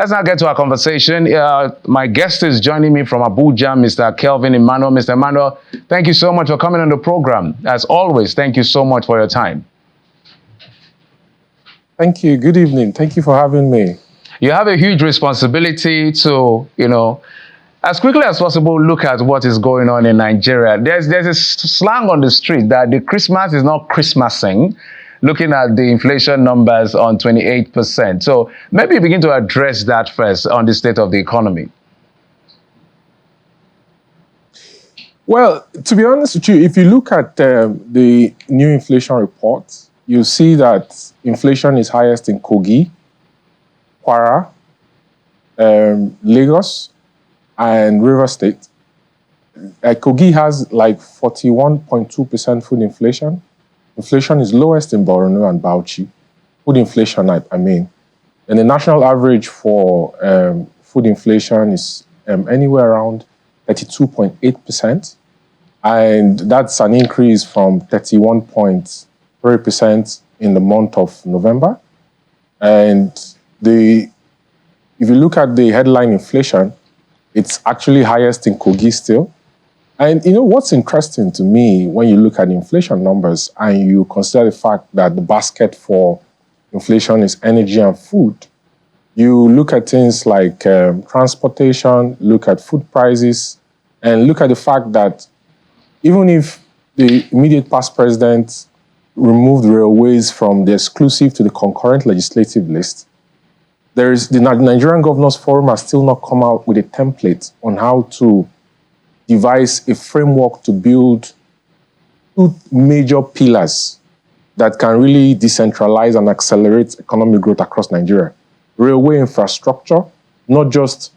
Let's now get to our conversation. My guest is joining me from Abuja, Mr. Kelvin Emmanuel. Mr. Emmanuel, thank you so much for coming on the program. As always, thank you so much for your time. Thank you. Good evening. Thank you for having me. You have a huge responsibility to, as quickly as possible, look at what is going on in Nigeria. There's a slang on the street that the Christmas is not Christmasing, looking at the inflation numbers on 28%. So maybe begin to address that first on the state of the economy. Well, to be honest with you, if you look at the new inflation report, you see that inflation is highest in Kogi, Kwara, Lagos, and Rivers State. Kogi has like 41.2% food inflation. Inflation is lowest in Borno and Bauchi. Food inflation, I mean. And the national average for food inflation is anywhere around 32.8%. And that's an increase from 31.3% in the month of November. And if you look at the headline inflation, it's actually highest in Kogi still. And what's interesting to me when you look at the inflation numbers and you consider the fact that the basket for inflation is energy and food, you look at things like transportation, look at food prices, and look at the fact that even if the immediate past president removed railways from the exclusive to the concurrent legislative list, the Nigerian Governors Forum has still not come out with a template on how to devise a framework to build two major pillars that can really decentralize and accelerate economic growth across Nigeria. Railway infrastructure, not just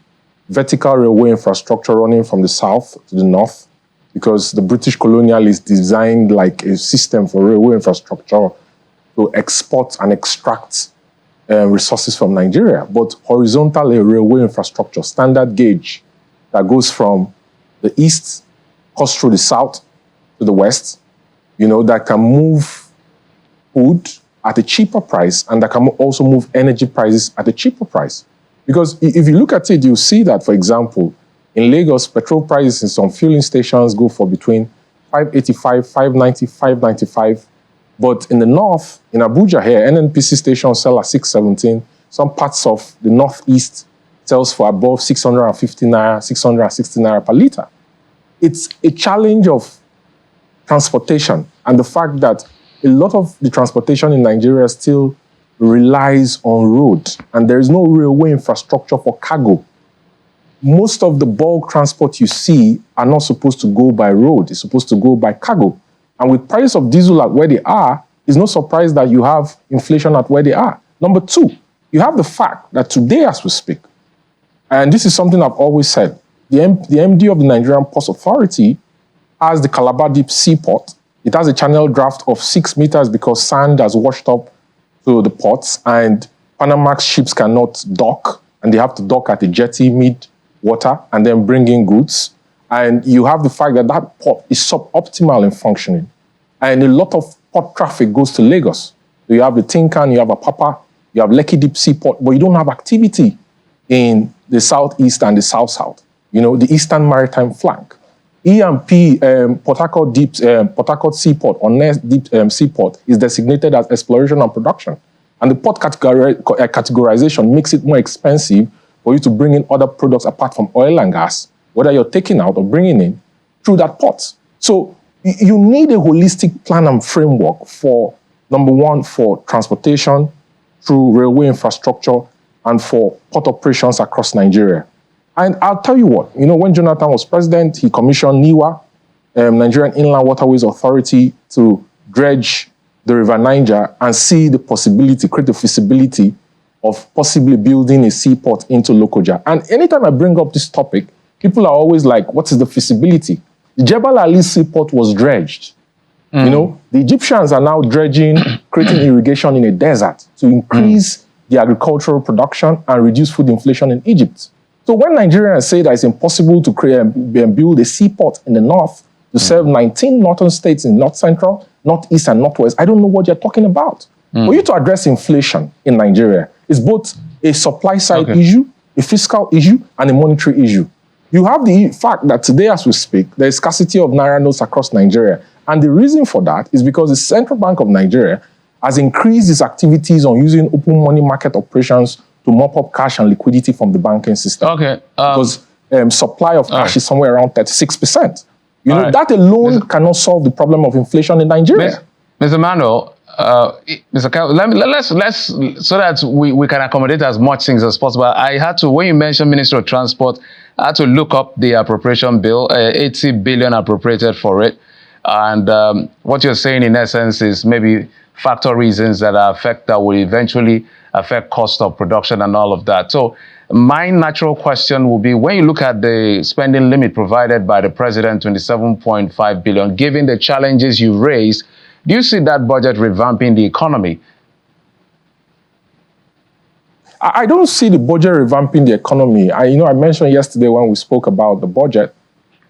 vertical railway infrastructure running from the south to the north, because the British colonialists designed like a system for railway infrastructure to export and extract resources from Nigeria, but horizontal railway infrastructure, standard gauge, that goes from the east, cuts through the south to the west, that can move food at a cheaper price and that can also move energy prices at a cheaper price. Because if you look at it, you see that, for example, in Lagos, petrol prices in some fueling stations go for between 585, 590, 595. But in the north, in Abuja here, NNPC stations sell at 617. Some parts of the northeast sells for above 650 naira, 660 naira per litre. It's a challenge of transportation and the fact that a lot of the transportation in Nigeria still relies on road and there is no railway infrastructure for cargo. Most of the bulk transport you see are not supposed to go by road. It's supposed to go by cargo. And with price of diesel at where they are, it's no surprise that you have inflation at where they are. Number two, you have the fact that today as we speak, and this is something I've always said, the MD of the Nigerian Ports Authority has the Calabar Deep Seaport. It has a channel draft of 6 meters because sand has washed up to the ports and Panamax ships cannot dock and they have to dock at the jetty mid-water and then bring in goods. And you have the fact that that port is suboptimal in functioning. And a lot of port traffic goes to Lagos. So you have the Tinkan, you have Apapa, you have Lekki Deep Seaport, but you don't have activity in the southeast and the south-south, the eastern maritime flank. E&P, Port Harcourt Seaport, or Nest Deep Seaport, is designated as exploration and production. And the port categorization makes it more expensive for you to bring in other products apart from oil and gas, whether you're taking out or bringing in through that port. So you need a holistic plan and framework for, number one, for transportation through railway infrastructure and for port operations across Nigeria. And I'll tell you what, when Jonathan was president, he commissioned NIWA, Nigerian Inland Waterways Authority, to dredge the River Niger and see the possibility, create the feasibility of possibly building a seaport into Lokoja. And anytime I bring up this topic, people are always like, what is the feasibility? The Jebel Ali Seaport was dredged. The Egyptians are now dredging, creating irrigation in a desert to increase the agricultural production and reduce food inflation in Egypt. So when Nigerians say that it's impossible to create and build a seaport in the north to serve 19 northern states in north central, northeast, and northwest, I don't know what you're talking about. For you to address inflation in Nigeria, it's both a supply side issue a fiscal issue and a monetary issue. You have the fact that today, as we speak, there is scarcity of naira notes across Nigeria. And the reason for that is because the Central Bank of Nigeria has increased its activities on using open money market operations to mop up cash and liquidity from the banking system. Okay. Because supply of cash is somewhere around 36%. You know, right. that alone cannot solve the problem of inflation in Nigeria. Mr. Manuel, Mr. Kel, let's so that we can accommodate as much things as possible. I had to, when you mentioned Ministry of Transport, I had to look up the appropriation bill, 80 billion appropriated for it. And what you're saying in essence is maybe factor reasons that will eventually affect cost of production and all of that. So my natural question will be, when you look at the spending limit provided by the president, 27.5 billion, given the challenges you raised, do you see that budget revamping the economy? I don't see the budget revamping the economy. I mentioned yesterday when we spoke about the budget,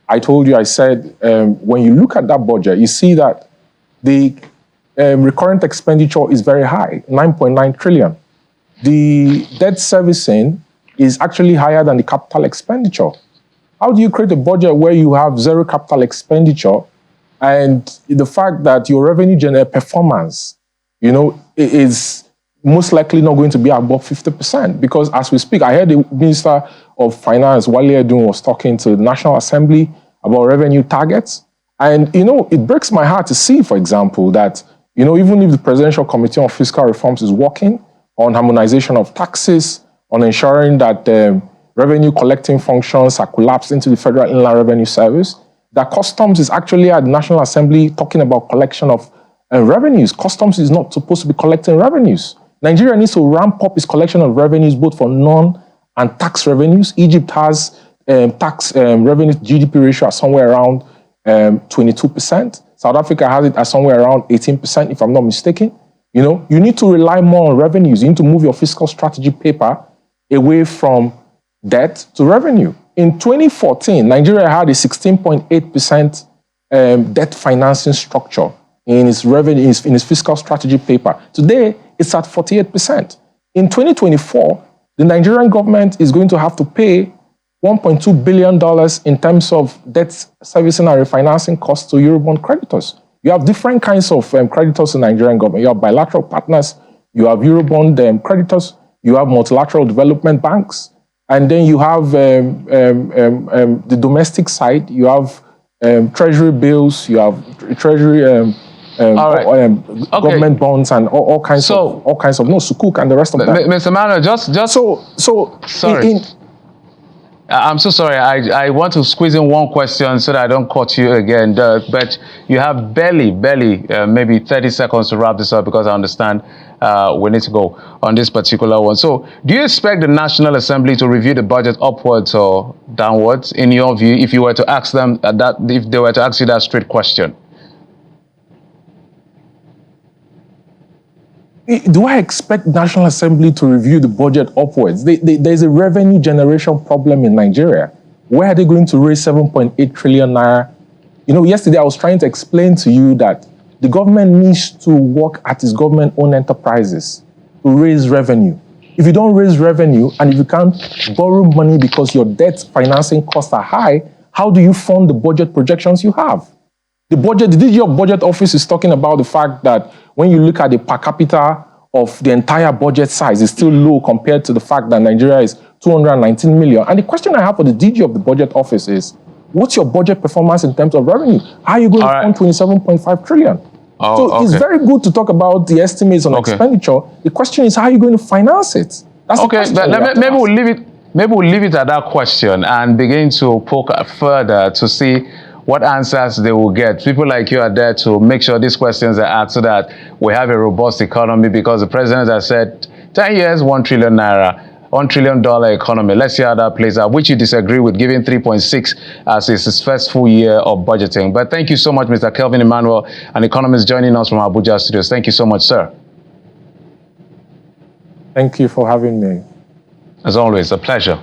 I told you, I said, when you look at that budget, you see that the recurrent expenditure is very high, 9.9 trillion. The debt servicing is actually higher than the capital expenditure. How do you create a budget where you have zero capital expenditure and the fact that your revenue performance, is most likely not going to be above 50%? Because as we speak, I heard the Minister of Finance, Wale Edun, was talking to the National Assembly about revenue targets. And, it breaks my heart to see, for example, that, even if the Presidential Committee on Fiscal Reforms is working on harmonization of taxes, on ensuring that revenue collecting functions are collapsed into the Federal Inland Revenue Service, that Customs is actually at the National Assembly talking about collection of revenues. Customs is not supposed to be collecting revenues. Nigeria needs to ramp up its collection of revenues, both for non- and tax revenues. Egypt has tax revenue GDP ratio at somewhere around 22%. South Africa has it at somewhere around 18%, if I'm not mistaken. You need to rely more on revenues. You need to move your fiscal strategy paper away from debt to revenue. In 2014, Nigeria had a 16.8% debt financing structure in its revenue, in its fiscal strategy paper. Today, it's at 48%. In 2024, the Nigerian government is going to have to pay $1.2 billion in terms of debt servicing and refinancing costs to Eurobond creditors. You have different kinds of creditors in the Nigerian government. You have bilateral partners, you have Eurobond creditors, you have multilateral development banks, and then you have the domestic side, you have treasury bills, you have treasury government bonds, and all kinds of sukuk and the rest of that. Mr. Manuel, sorry. I'm so sorry. I want to squeeze in one question so that I don't cut you again. But you have barely, maybe 30 seconds to wrap this up, because I understand we need to go on this particular one. So do you expect the National Assembly to review the budget upwards or downwards, in your view, if you were to ask them if they were to ask you that straight question? Do I expect the National Assembly to review the budget upwards? There's a revenue generation problem in Nigeria. Where are they going to raise 7.8 trillion naira? Yesterday I was trying to explain to you that the government needs to work at its government-owned enterprises to raise revenue. If you don't raise revenue and if you can't borrow money because your debt financing costs are high, how do you fund the budget projections you have? The DG of Budget Office is talking about the fact that when you look at the per capita of the entire budget size, it's still low compared to the fact that Nigeria is 219 million. And the question I have for the DG of the Budget Office is, what's your budget performance in terms of revenue? How are you going to fund 27.5 trillion? It's very good to talk about the estimates on expenditure. The question is, how are you going to finance it? That's maybe we'll leave it at that question and begin to poke further to see what answers they will get. People like you are there to make sure these questions are asked so that we have a robust economy, because the president has said 10 years, 1 trillion naira, $1 trillion economy. Let's see how that plays out, which you disagree with, giving 3.6 as his first full year of budgeting. But thank you so much, Mr. Kelvin Emmanuel, an economist joining us from Abuja studios. Thank you so much, sir. Thank you for having me. As always, a pleasure.